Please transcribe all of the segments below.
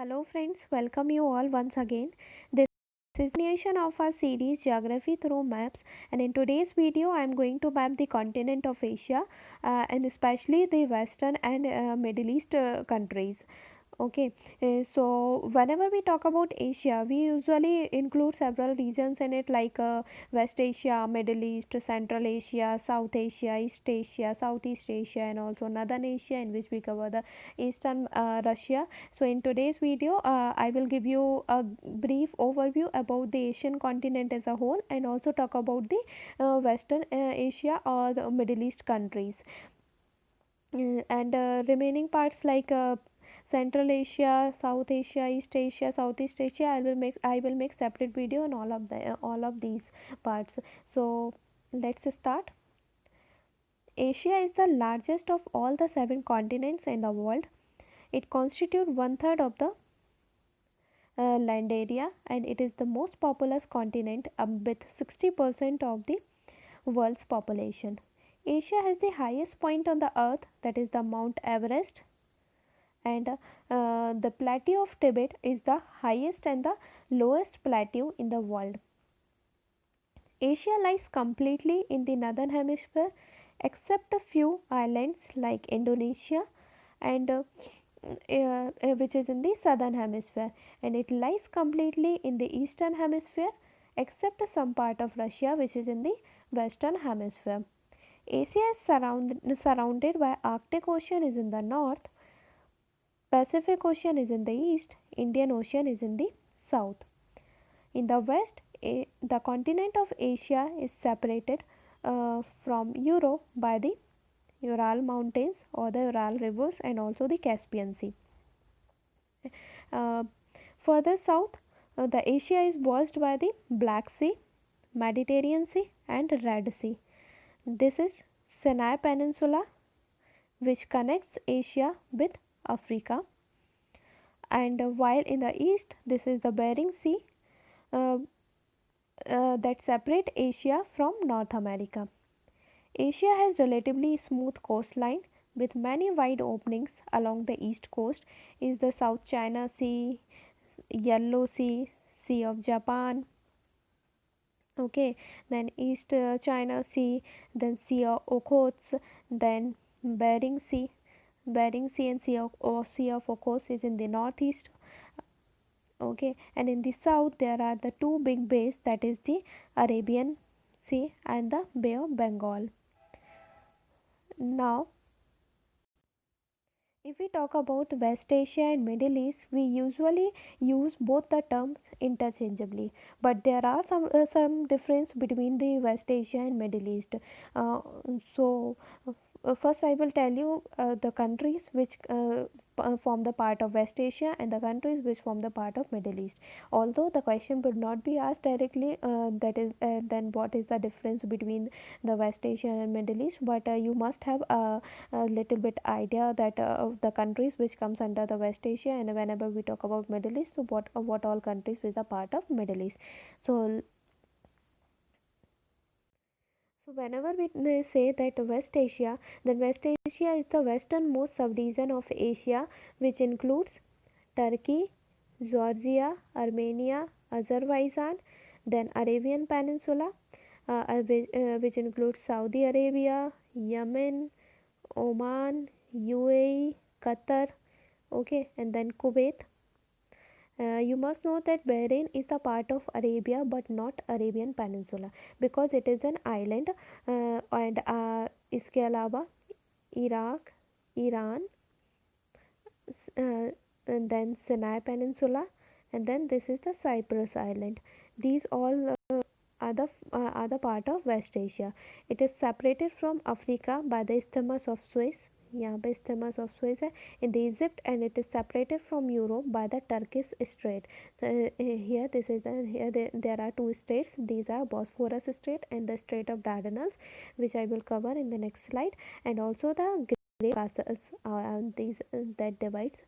Hello friends, welcome you all once again. This is the continuation of our series Geography through Maps, and in today's video I am going to map the continent of Asia, and especially the western and Middle East countries. Okay, so whenever we talk about Asia, we usually include several regions in it, like West Asia, Middle East, Central Asia, South Asia, East Asia, Southeast Asia, and also Northern Asia, in which we cover the Eastern Russia. So, in today's video, I will give you a brief overview about the Asian continent as a whole, and also talk about the Western Asia or the Middle East countries. And remaining parts like Central Asia, South Asia, East Asia, Southeast Asia, I will make separate video on all of these parts. So let's start. Asia is the largest of all the seven continents in the world. It constitutes one third of the land area, and it is the most populous continent with 60% of the world's population. Asia has the highest point on the earth, that is the Mount Everest, and the plateau of Tibet is the highest and the lowest plateau in the world. Asia lies completely in the northern hemisphere except a few islands like Indonesia and which is in the southern hemisphere, and it lies completely in the eastern hemisphere except some part of Russia which is in the western hemisphere. Asia is surrounded by Arctic Ocean is in the north, Pacific Ocean is in the east, Indian Ocean is in the south. In the west, the continent of Asia is separated from Europe by the Ural Mountains or the Ural rivers and also the Caspian Sea. Uh, Further south, the Asia is washed by the Black Sea, Mediterranean Sea and Red Sea. This is Sinai Peninsula, which connects Asia with Africa, and while in the east this is the Bering Sea, uh, that separate Asia from North America. Asia has relatively smooth coastline with many wide openings. Along the east coast is the South China Sea, Yellow Sea, Sea of Japan, okay, then East China Sea, then Sea of Okhotsk, then Bering Sea. Bering Sea and Sea of Okhotsk is in the northeast, okay, and in the south there are the two big bays, that is the Arabian Sea and the Bay of Bengal. Now if we talk about West Asia and Middle East, we usually use both the terms interchangeably, but there are some difference between the West Asia and Middle East. Uh, so, first I will tell you the countries which form the part of West Asia and the countries which form the part of Middle East. Although the question would not be asked directly, that is, then what is the difference between the West Asia and Middle East? But you must have a little bit idea that of the countries which comes under the West Asia, and whenever we talk about Middle East, so what all countries is a part of Middle East. So whenever we say that West Asia, then West Asia is the westernmost subregion of Asia, which includes Turkey, Georgia, Armenia, Azerbaijan, then Arabian Peninsula, which includes Saudi Arabia, Yemen, Oman, UAE, Qatar, okay, and then Kuwait. You must know that Bahrain is the part of Arabia but not Arabian Peninsula because it is an island, and इसके अलावा Iraq, Iran, and then Sinai Peninsula, and then this is the Cyprus Island. These all are the part of West Asia. It is separated from Africa by the Isthmus of Suez. यहाँ पे Isthmus of Suez है in the Egypt, and it is separated from Europe by the Turkish Strait. So here this is there are two straits. These are Bosphorus Strait and the Strait of Dardanelles, which I will cover in the next slide, and also the Great Caucasus, these that divides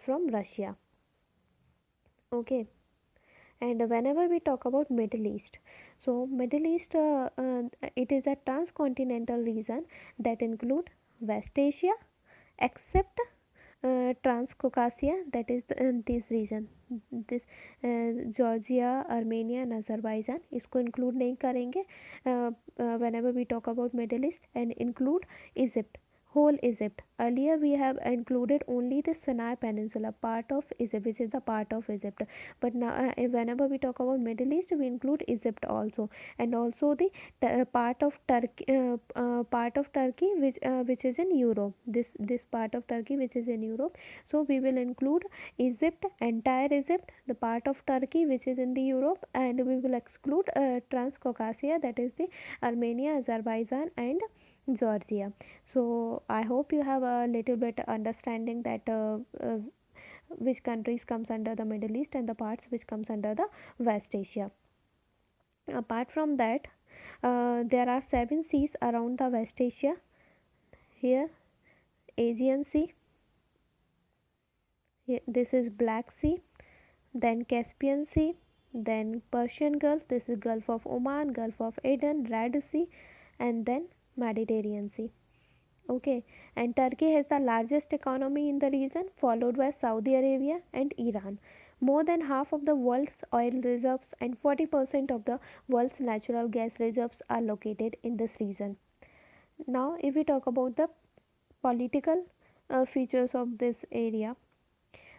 from Russia. Okay, and whenever we talk about Middle East, so Middle East, it is a transcontinental region that include West Asia except Transcaucasia, that is this region, this Georgia, Armenia and Azerbaijan, इसको include नहीं करेंगे whenever we talk about Middle East, and include Egypt, whole Egypt. Earlier we have included only the Sinai Peninsula, part of Egypt, which is the part of Egypt. But now, whenever we talk about Middle East, we include Egypt also, and also the part of Turkey, which is in Europe. This part of Turkey which is in Europe. So we will include Egypt, entire Egypt, the part of Turkey which is in the Europe, and we will exclude Transcaucasia, that is the Armenia, Azerbaijan, and Georgia. So I hope you have a little bit understanding that which countries comes under the Middle East and the parts which comes under the West Asia. Apart from that, there are 7 seas around the West Asia. Here, Aegean Sea, here, this is Black Sea, then Caspian Sea, then Persian Gulf, this is Gulf of Oman, Gulf of Aden, Red Sea, and then Mediterranean Sea. Okay, and Turkey has the largest economy in the region, followed by Saudi Arabia and Iran. More than half of the world's oil reserves and 40% of the world's natural gas reserves are located in this region. Now, if we talk about the political features of this area,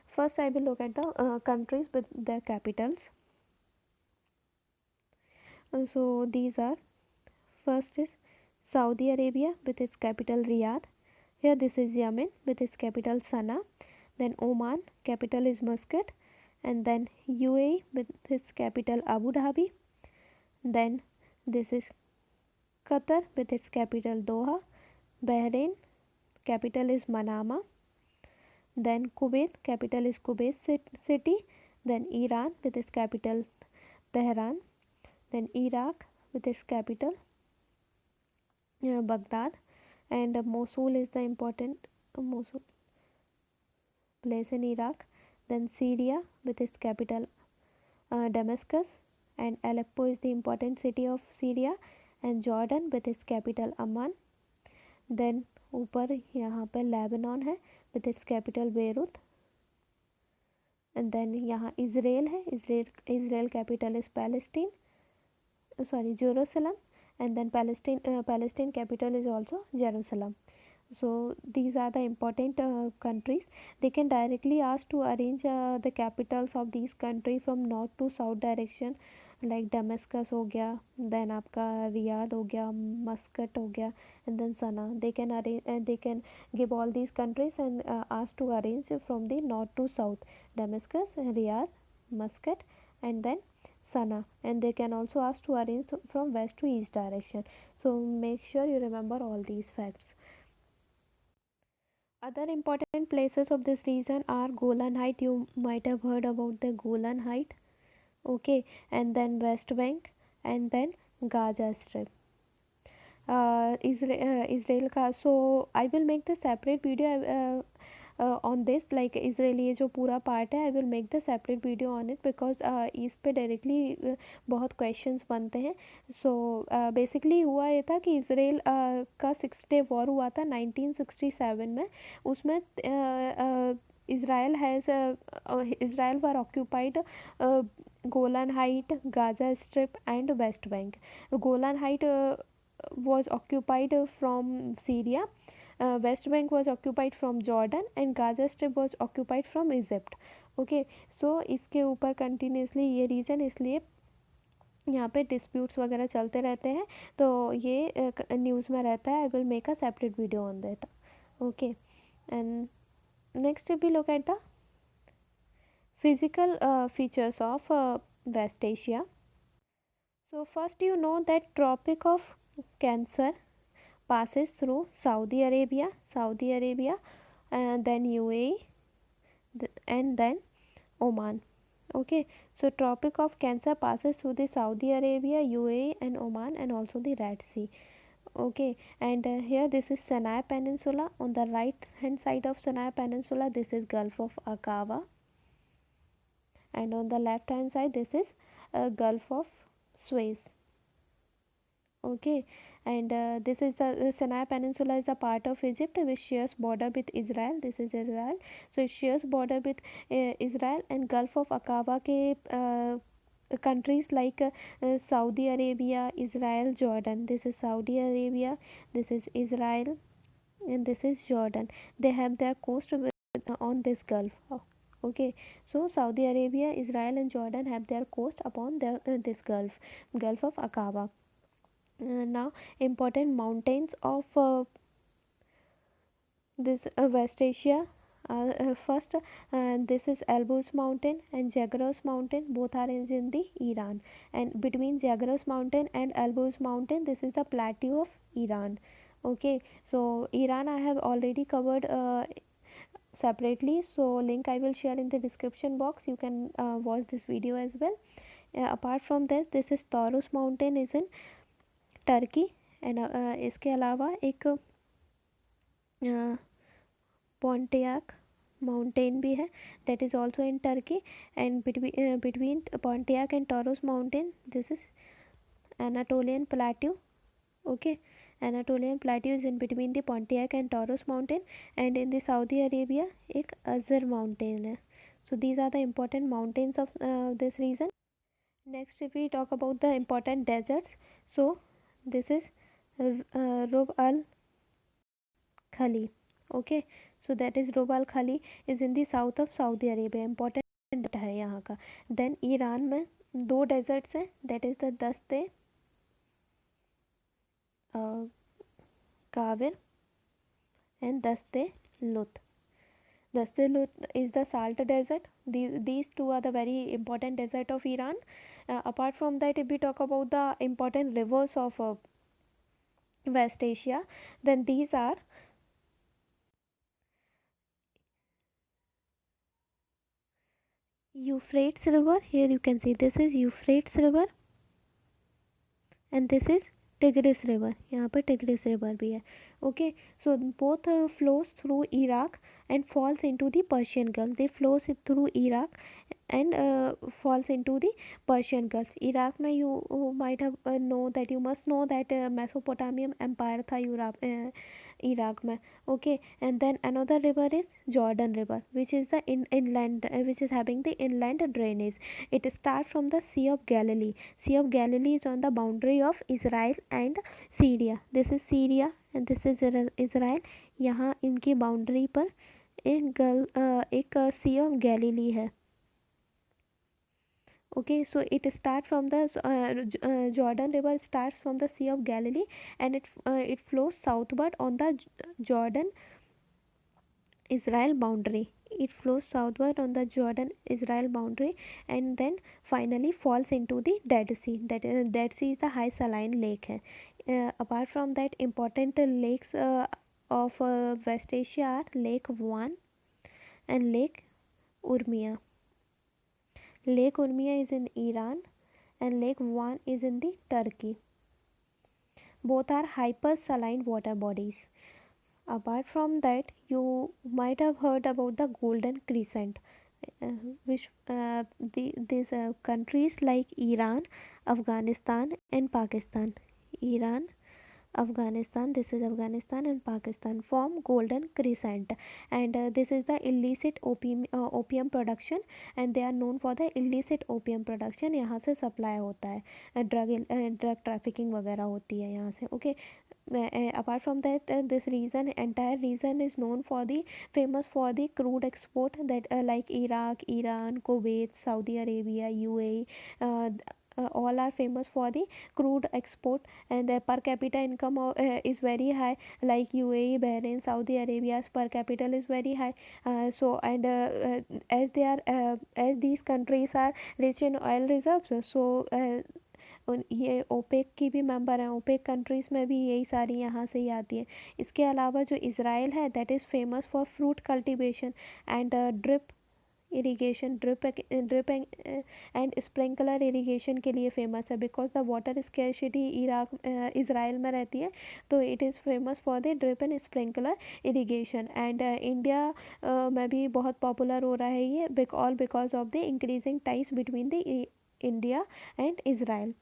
first I will look at the countries with their capitals. So, these are, first is Saudi Arabia with its capital Riyadh. Here this is Yemen with its capital Sana'a. Then Oman, capital is Muscat. And then UAE with its capital Abu Dhabi. Then this is Qatar with its capital Doha. Bahrain, capital is Manama. Then Kuwait, capital is Kuwait city. Then Iran with its capital Tehran. Then Iraq with its capital Baghdad, and Mosul is the important Mosul place in Iraq. Then Syria with its capital Damascus, and Aleppo is the important city of Syria, and Jordan with its capital Amman. Then ऊपर यहाँ पे Lebanon है with its capital Beirut, and then यहाँ Israel है. Israel capital is Jerusalem, and then Palestine capital is also Jerusalem. So these are the important countries. They can directly ask to arrange the capitals of these country from north to south direction, like Damascus हो गया, then आपका Riyadh हो गया, Muscat हो गया, and then Sana. They can arrange, they can give all these countries and ask to arrange from the north to south, Damascus, Riyadh, Muscat, and then Sana. And they can also ask to arrange from west to east direction. So make sure you remember all these facts. Other important places of this region are Golan Height. You might have heard about the Golan Height. Okay, and then West Bank, and then Gaza Strip. Israel का, so I will make the separate video on this, like Israel ये जो पूरा part है, I will make the separate video on it because इस पे directly बहुत questions बनते हैं. So basically हुआ ये था कि इसराइल का 6 day war हुआ था 1967 में. उसमें Israel were occupied Golan Height, Gaza Strip, and West Bank. Golan Height was occupied from Syria, West Bank was occupied from Jordan, and Gaza Strip was occupied from Egypt. Okay, so इसके ऊपर continuously ये region, इसलिए यहाँ पे disputes वगैरह चलते रहते हैं, तो ये न्यूज़ में रहता है. I will make a separate video on that. Okay, and next we look at the physical features of West Asia. So first you know that Tropic of Cancer passes through Saudi Arabia, and then UAE, and then Oman. Okay, so Tropic of Cancer passes through the Saudi Arabia, UAE, and Oman, and also the Red Sea. Okay, and here this is Sinai Peninsula. On the right hand side of Sinai Peninsula, this is Gulf of Aqaba, and on the left hand side, this is Gulf of Suez. Okay, and this is the Sinai Peninsula is a part of Egypt which shares border with Israel. This is Israel, so it shares border with Israel, and Gulf of Aqaba ke countries like Saudi Arabia, Israel, Jordan. This is Saudi Arabia, this is Israel, and this is Jordan. They have their coast on this Gulf. Okay, so Saudi Arabia, Israel, and Jordan have their coast upon this Gulf of Aqaba. Now, important mountains of this West Asia. First, this is Elbrus Mountain and Zagros Mountain. Both are in the Iran. And between Zagros Mountain and Elbrus Mountain, this is the plateau of Iran. Okay, so Iran I have already covered separately. So link I will share in the description box. You can watch this video as well. Apart from this is Taurus Mountain is in Turkey. And इसके अलावा एक Pontiac mountain भी है, that is also in Turkey. And between Pontiac and Taurus mountain, this is Anatolian plateau. Okay, Anatolian plateau is in between the Pontiac and Taurus mountain. And in the Saudi Arabia एक Azar mountain है. So these are the important mountains of this region. Next, if we talk about the important deserts, so this is Rub al Khali. Okay, so that is Rub al Khali is in the south of Saudi Arabia. Important है यहाँ का. Then Iran में दो deserts हैं, that is the दस्ते काविर and दस्ते Lot. Daste Lut is the salt desert. These two are the very important desert of Iran. Apart from that, if we talk about the important rivers of West Asia, then these are Euphrates River. Here you can see this is Euphrates River and this is Tigris River. यहाँ पर Tigris River भी है. Okay, so both flows through Iraq and falls into the Persian Gulf. They flows through Iraq and falls into the Persian Gulf. Iraq में you might have you must know that Mesopotamian empire था Iraq में. Okay, and then another river is Jordan River, which is the inland which is having the inland drainage. It starts from the Sea of Galilee. Sea of Galilee is on the boundary of Israel and Syria. This is Syria and this is Israel. यहाँ इनकी boundary पर एक सी of Galilei है. Okay, so it starts from the Jordan River starts from the Sea of Galilee and it flows southward on the Jordan Israel boundary. It flows southward on the Jordan Israel boundary and then finally falls into the Dead Sea. Dead Sea is the high saline lake है. Apart from that, important lakes of West Asia are Lake Van and Lake Urmia. Lake Urmia is in Iran and Lake Van is in the Turkey. Both are hypersaline water bodies. Apart from that, you might have heard about the Golden Crescent, which these countries like Iran, Afghanistan, and Pakistan. Iran, Afghanistan, this is Afghanistan and Pakistan form Golden Crescent, and this is the illicit opium production, and they are known for the illicit opium production. यहाँ से supply होता है, drug trafficking वगैरह होती है यहाँ से. Okay, apart from that, this entire region is known for the famous for the crude export that like Iraq, Iran, Kuwait, Saudi Arabia, UAE. All are famous for the crude export, and the per capita income is very high, like UAE, Bahrain, Saudi Arabia's per capita is very high. As they are as these countries are rich in oil reserves, so ये OPEC की भी member हैं. OPEC countries में भी यही सारी यहाँ से ही आती हैं. इसके अलावा जो इसराइल है that is famous for fruit cultivation and drip irrigation. Drip and sprinkler irrigation के लिए फेमस है because the water scarcity Israel में रहती है, तो it is famous for the drip and sprinkler irrigation. And India में भी बहुत पॉपुलर हो रहा है ये all because of the increasing ties between the India and Israel.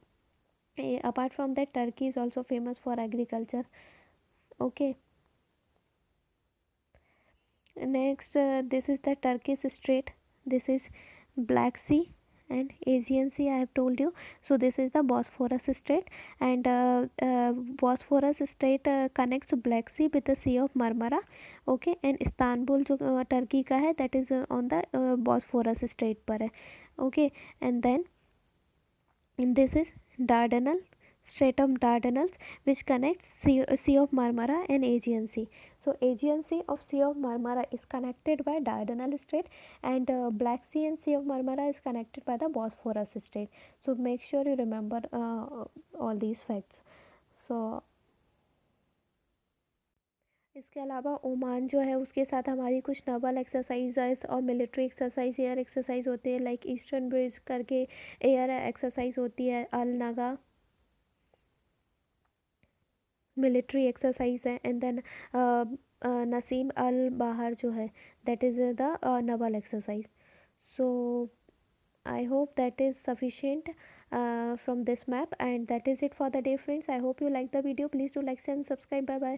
Apart from that, Turkey is also famous for agriculture. Okay, next, this is the Turkish Strait. This is Black Sea and Aegean Sea, I have told you. So this is the Bosphorus Strait, and Bosphorus Strait connects Black Sea with the Sea of Marmara. Okay, and Istanbul जो Turkey का है, that is on the Bosphorus Strait पर है. Okay, and then this is Dardanelles, Strait of Dardanelles, which connects sea of Marmara and Aegean Sea. So Aegean Sea of Sea of Marmara is connected by Dardanelles Strait, and Black Sea and Sea of Marmara is connected by the Bosphorus Strait. So make sure you remember all these facts. So इसके अलावा Oman जो है उसके साथ हमारी कुछ Naval exercise और military exercise air exercise होते हैं, लाइक ईस्टर्न ब्रिज करके एयर एक्सरसाइज होती है, अल नगा मिलिट्री एक्सरसाइज है, एंड देन नसीम अल बाहर जो है that is the Naval exercise. So I hope that is sufficient from this map, and that is it for the day, friends. I hope you like the video. Please do like, share and subscribe. Bye bye.